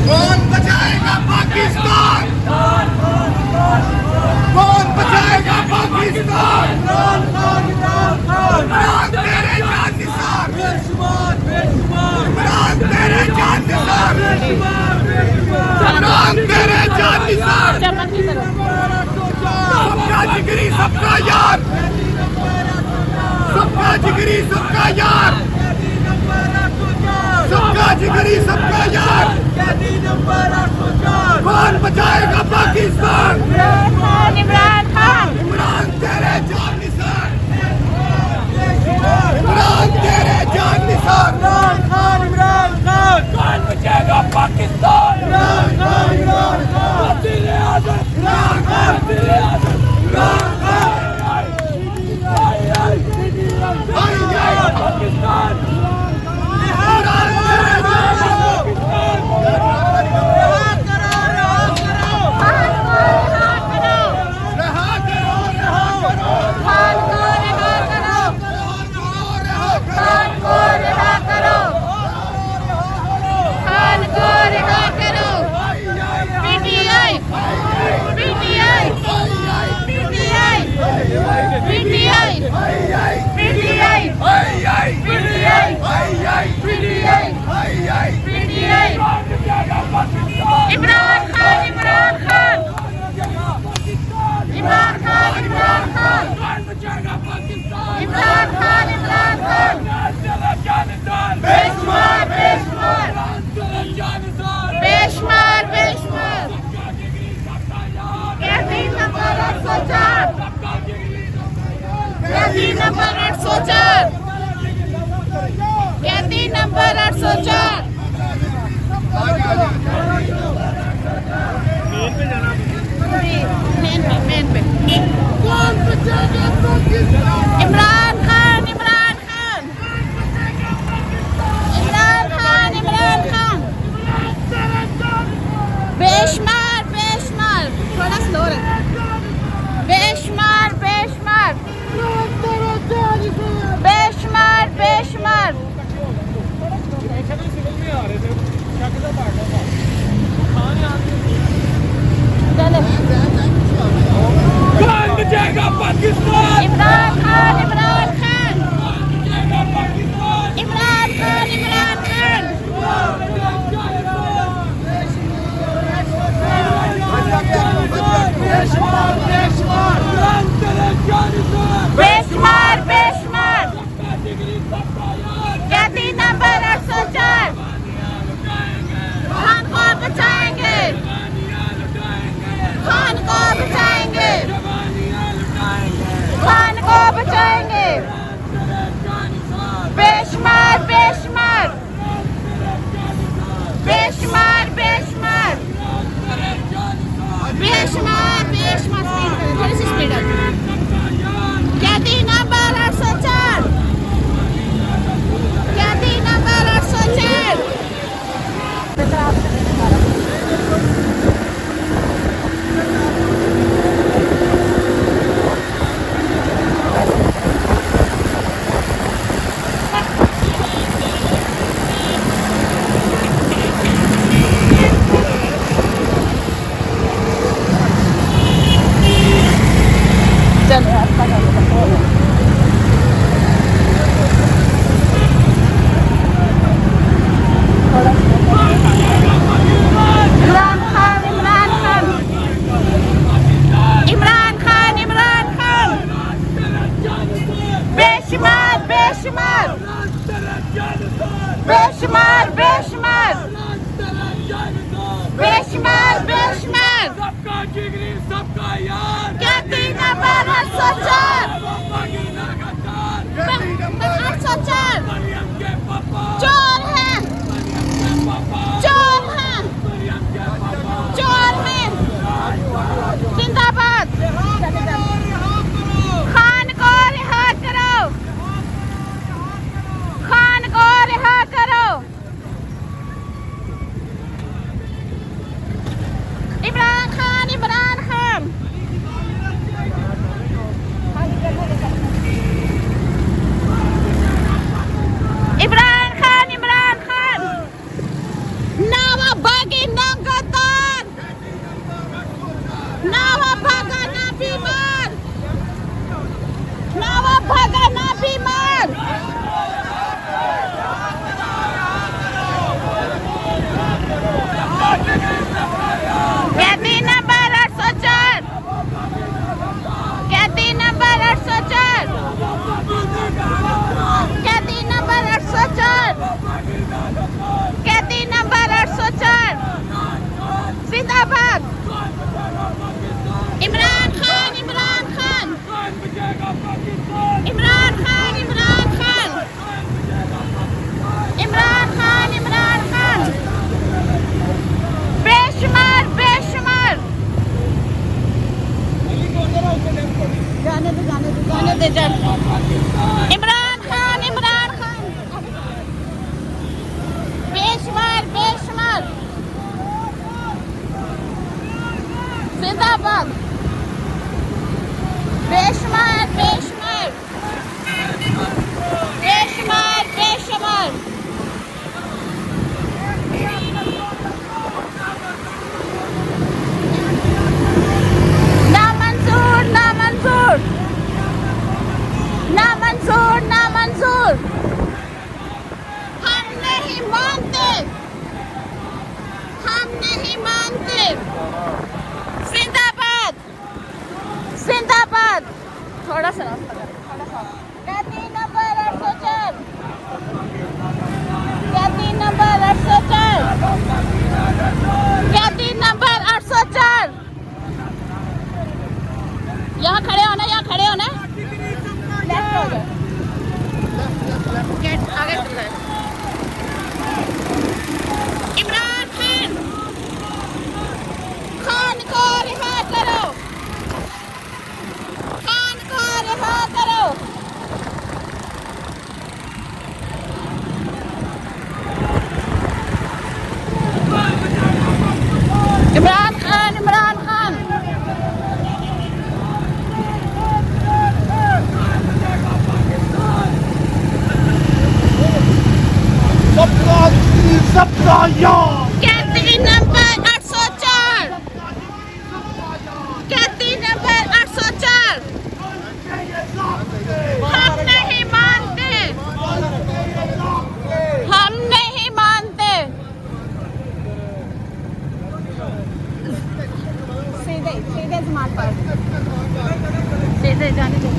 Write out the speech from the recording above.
कौन बचाएगा पाकिस्तान? कौन बचाएगा पाकिस्तान? इमरान तेरे जानिसार, इमरान तेरे जानिसार, इमरान तेरे जानिसार, सबका जिगरी सबका यार, सबका जिगरी सबका यार, सबका जिगरी सबका यार। कौन बचाएगा पाकिस्तान? इमरान खान, इमरान तेरे जानिसार, इमरान तेरे जानिसार, इमरान खान, इमरान खान, कौन बचाएगा पाकिस्तान? इमरान खान, इमरान खान, वज़ीर-ए-आज़म, इमरान खान, वज़ीर-ए-आज़म, इमरान खान, पाकिस्तान, इमरान तेरे रहा करो, रहा करो। जाने दे चल। इमरान खान बेशुमार जिंदाबाद बेशुमार ना मंजूर हम नहीं मानते जिंदाबाद थोड़ा सा कहती नंबर 804 यहाँ खड़े होना लेफ्ट हो जाओ गेट आगे चल रहा है। इमरान खान को रिहा करो इमरान खान सबका याद कहती नंबर 804 हम नहीं मानते सीधे समाज पर सीधे जाने दे